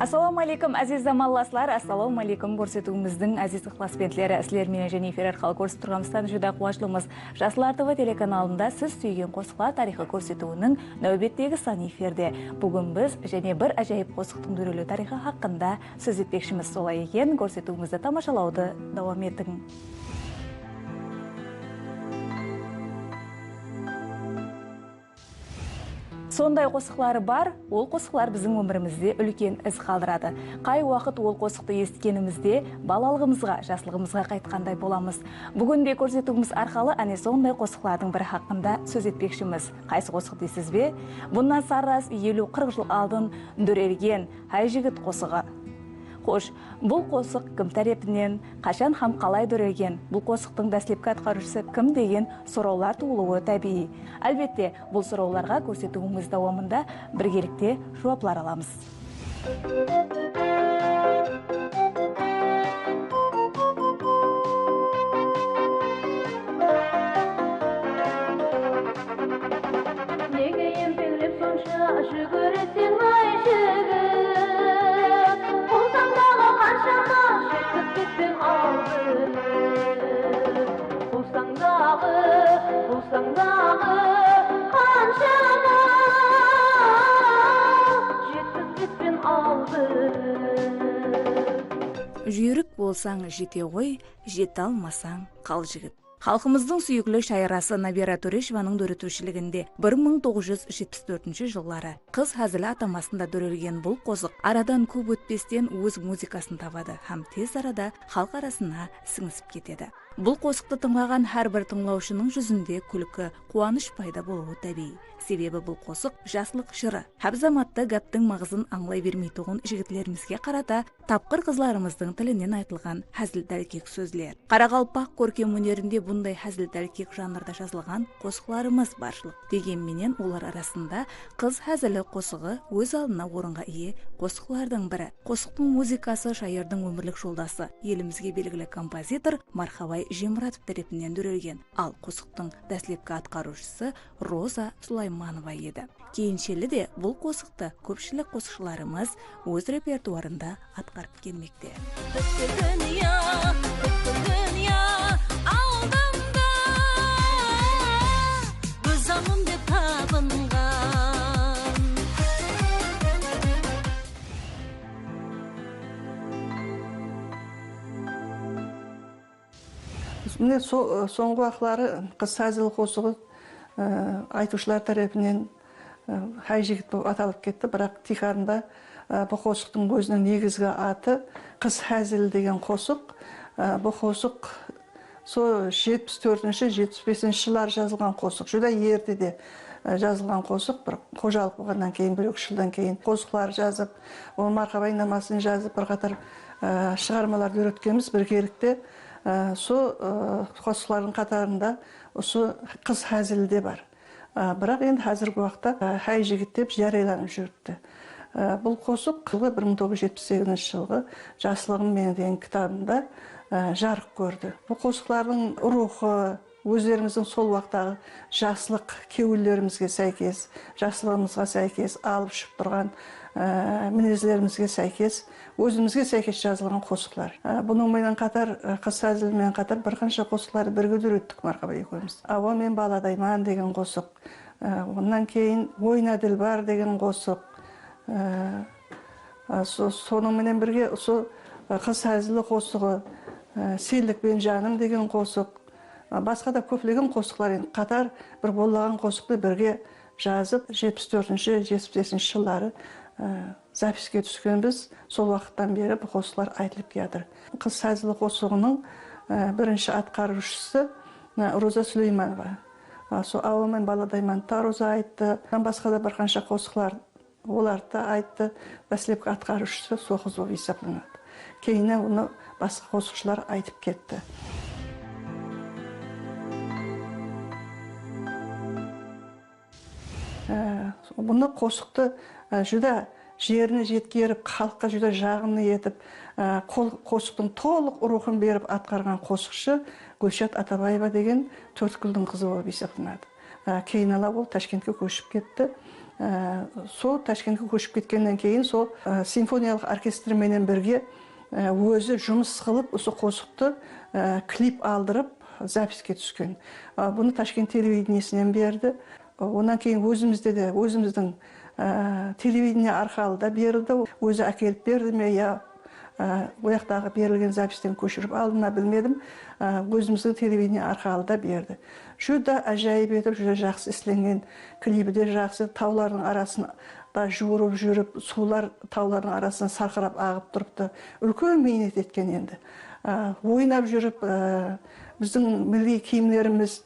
Assalamu алейкум, азиз замалласлар. Assalamu алейкум көрсетуіміздің азиз ықласпентлері. Сілер менен және эфир арқылы көрсетіп тұрғанымыздан жүдә қуаныштымыз. Жасылар ТВ телеканалында сіз сүйген қосықлар тарихы көрсетуінің нәубеттегі сан эфирде. Бүгін біз және бір әжайып қосықтың дүрелі тарихы хақында сөз етпекшіміз. Солай екен, көрсетуімізді тамашалауды давам еттің. Сондай қосықлары бар, ол қосықлар біздің өмірімізде үлкен із қалдырады. Қай уақыт ол қосықты естігенімізде балалығымызға, жаслығымызға қайтқандай боламыз. Бүгінде көрсетуіміз арқалы әне сондай қосықлардың бірі хақында сөз етпекшіміз. Қайсы қосық дейсіз бе? Бұнан саррас 50-40 жыл алдын дүрелген Хайжігіт қосығы. Хош, бұл қосық кім тарапынан, қашан һәм қалай дүрелген? Бұл қосықтың дәслепкі атқарушысы кім деген сұраулар туылуы табиғи. Әлбетте, бұл сұрауларға көрсетуіміз давамында біргелікте жауаплар аламыз. Жүйрік болсаң жете ғой, жете алмасаң қал жігіт. Халқымыздың сүйіклі шайырасы Набира Төрешеваның дөретушілігінде 1974 жыллары қыз хәзілі атамасында дүрелген бұл қозық арадан көп өтпестен өз музыкасын табады һәм тез арада халық арасына сіңісіп кетеді. Бұл қосықты тыңлаған әрбір тыңлаушының жүзінде күлкі, қуаныш пайда болуы табиғи. Себебі бұл қосық жаслық жыры. Һәр заматта гәптің мағызын аңлай бермейтұғын жігітлерімізге қарата тапқыр қызларымыздың тілінен айтылған хәзіл-дәлкек сөзлер. Қарақалпақ көркем өнерінде бұндай хәзіл-дәлкек жанрда жазылған қосықларымыз баршылық. Дегенменен олар арасында қыз хәзілі қосығы өз алдына орынға ие қосықлардың бірі. Қосықтың музыкасы шайырдың өмірлік жолдасы, елімізге белгілі композитор Мархабай Жемұратов тарапынан дүрелген. Ал қосықтың дәслепкі атқарушысы Роза Сулайманова еді. Кейіншелі де бұл қосықты көпшілік қосықшыларымыз өз репертуарында атқарып келмекте. Міне соңғы уақытлары қыз хәзіл қосығы айтушылар тарапынан Хайжігіт болып аталып кетті, бірақ тихарында бұл қосықтың өзінің негізгі аты қыз хәзіл деген қосық. Бұл қосық 74-75 жылдар жазылған қосық. Жүда ертеде жазылған қосық, бір қожалық болғаннан кейін, бір жылдан кейін қосықлар жазып, ол Мархабай намасын жазып, бір қатар шығармаларды өткенбіз біргелікте. Сол қосықлардың қатарында осы қыз хәзілі де бар. Бірақ енді қазіргі уақытта Хайжігіт деп жарияланып жүріпті. Бұл қосық 1978 жылғы «Жаслығым мен» деген кітабында жарық көрді. Бұл қосықлардың рухы өздеріміздің сол уақыттағы жаслық кеуілерімізге сәйкес, жаслығымызға сәйкес алып шығып тұрған мінезлерімізге сәйкес, өзімізге сәйкес жазылған қосықлар. Бұныңмен қатар, қыз хәзілімен қатар бірқанша қосықларды бірге дүреттік Мархабай екеуміз. Ауа мен баладайман деген қосық, онан кейін ойна ділбар деген қосық. Соныңменен бірге қыз хәзілі қосығы, селдік пен жаным деген қосық. Басқа да көптеген қосықлар қатар бір болған қосықты бірге жазып 74-75 жылдары записке түскенбіз. Сол уақыттан бері бұл қосықлар айтылып келеді. Қыз хәзілі қосығының бірінші атқарушысы Роза Сулейманова. Сол ауа мен баладайман Роза айтты. Басқа да бірқанша қосықлар оларды айтты. Дәслепкі атқарушысы сол қыз болып есептелінеді. Кейіннен оны басқа қосықшылар айтып кетті. Бұны қосықты жүда жеріне жеткеріп, халыққа жүда жағымны етіп, қосықтың толық рухын беріп атқарған қосықшы Гүлшат Атабаева деген Төрткүлдің қызы болып есептелінеді. Кейін ол Ташкентке көшіп кетті. сол Ташкентке көшіп кеткеннен кейін сол симфониялық оркестрменен бірге өзі жұмыс қылып осы қосықты клип алдырып записке түскен. Бұны Ташкент телевидениесінен берді. Онан кейін өзімізде де өзіміздің телевидение арқылы да берілді. Өзі әкеліп берді ме, я ояқтағы берілген запистен көшіріп алды ма білмедім. Өзіміздің телевидение арқылы да берді. Жүда әжайып етіп, жүда жақсы істелген, клипі де жақсы, таулардың арасында жуырып жүріп, сулар таулардың арасынан сарқырап ағып тұрыпты. Үлкен бейнет еткен енді. Ойнап жүріп, біздің милли киімдеріміз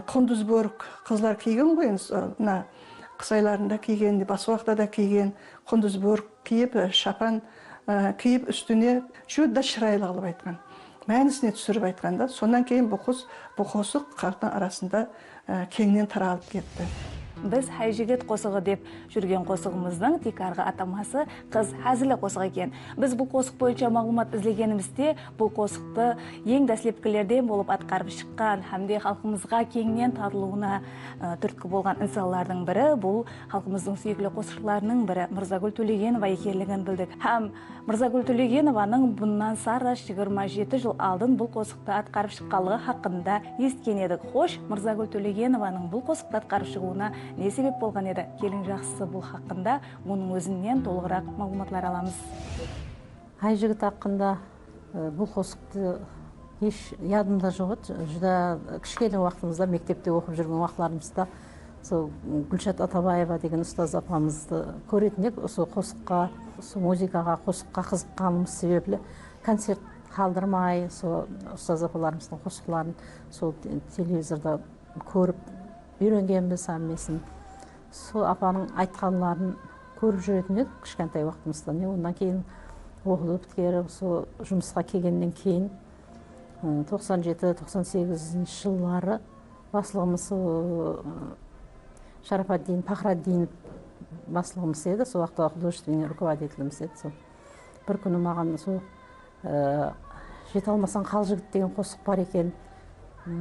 құндыз бөрік қызлар киген ғой, қыс айларында киген, басуақта да киген, құндыз бөрік киіп, шапан киіп, үстіне жүда шырайлы қылып айтқан. Мәнісіне түсіріп айтқанда, сонан кейін бұл қосық халықтың арасында кеңінен таралып кетті. Біз Хайжігіт қосығы деп жүрген қосығымыздың тек арғы атамасы қыз Хәзілі қосығы екен. Біз бұл қосық бойынша мағлұмат ізлегенімізде бұл қосықты ең дәслепкілерден болып атқарып шыққан, һәмде халқымызға кеңінен таралуына түрткі болған инсалардың бірі бұл халқымыздың сүйікті қосықшыларының бірі Мырзагүл Төлегенова екенлігін білдік. Һәм Мырзагүл Төлегенованың бұннан сары 27 жыл алдын бұл қосықты атқарып шыққанлығы хақында естіген едік. Хош, Мырзагүл Төлегенованың бұл қосықты атқарып шығуына не себеп болған еді? Келін жақсысы бұл хақында оның өзінен толығырақ мағлұматлар аламыз. Хайжігіт хақында бұл қосықты еш ядымда жоқ еді. Жүда кішкене уақытымызда, мектепте оқып жүрген уақытларымызда сол Гүлшат Атабаева деген ұстаз апамызды көретін едік. Осы қосыққа, музыкаға, қосыққа қызыққанымыз себеплі концерт қалдырмай, сол ұстаз апаларымыздың қосықларын сол телевизорда көріп үйренгенбіз әммесін. Сол апаның айтқанларын көріп жүретін едік кішкентай уақытымызда. Ондан кейін оқуды біткері, сол жұмысқа келгеннен кейін 97-98 жыллары басылығымыз Шарафаддин Пахраддинов басылығымыз еді. Сол уақытта художественный руководителіміз еді. Бір күні маған сол жете алмасаң қал жігіт деген қосық бар екен.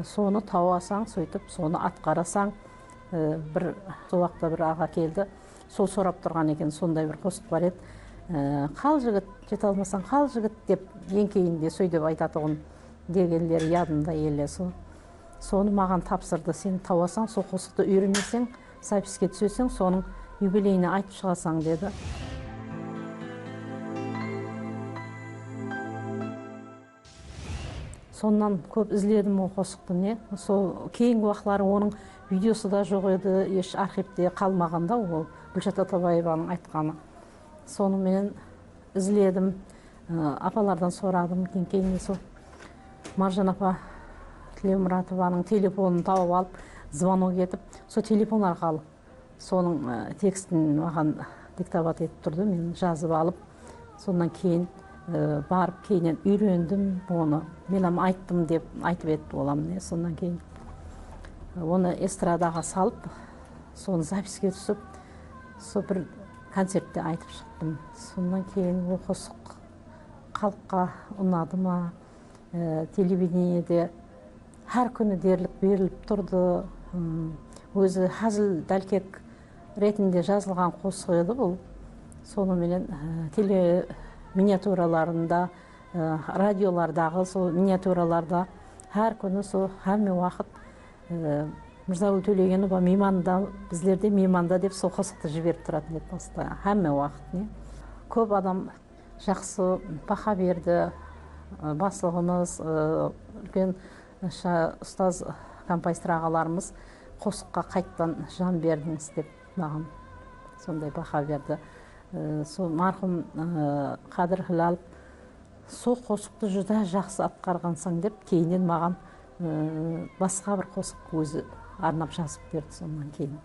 Соны тауасаң, сөйтіп, соны атқарасаң, сол уақытта бір аға келді. Сол сорап тұрған екен, сондай бір қосық бар еді. Қал жігіт, жете алмасаң қал жігіт деп, ең кейінде сөйдеп айтатығын дегенлер ядында еле. Соны маған тапсырды. Сен тауасаң, сол қосықты үйренесең, записке түсесең, соның юбилейіне айтып шығасаң деді. Соннан көп ізледім ол қосықты. Сол кейінгі уақытлары оның видеосы да жоқ еді, еш архивте қалмағанда, ол Гүлшат Атабаеваның айтқаны. Соны мен ізледім, апалардан сорадым. Кейін сол Маржан апа Тілеумұратованың телефонын тауып алып, звонок етіп, сол телефон арқылы соның текстін маған диктовать етіп тұрды. Мен жазып алып, сондан кейін барып кейінен үйрендім оны. Мен айттым деп айтып етті оламын. Сондан кейін оны эстрадаға салып, соны записке түсіп, сол бір концертте айтып шықтым. Сондан кейін ол қосық халыққа ұнады ма, телевидениеде әр күні дерлік беріліп тұрды. Өзі Хәзіл дәлкек ретінде жазылған қосық еді бұл. Сонымен миниатюраларында, радиолардағы сол миниатюраларда әр күні сол әмме уақыт Мырзагүл Төлегенова мейманда, біздерде мейманда деп сол қосықты жіберіп тұратын еді. Әмме уақыт. Көп адам жақсы баха берді. Басылығымыз, үлкен ұстаз композитор ағаларымыз қосыққа қайттан жан бердіңіз деп маған сондай баха берді. Сол марқұм Қадыр Хилалов сол қосықты жүда жақсы атқарғансың деп кейінен маған басқа бір қосық өзі арнап жазып берді сонан кейін.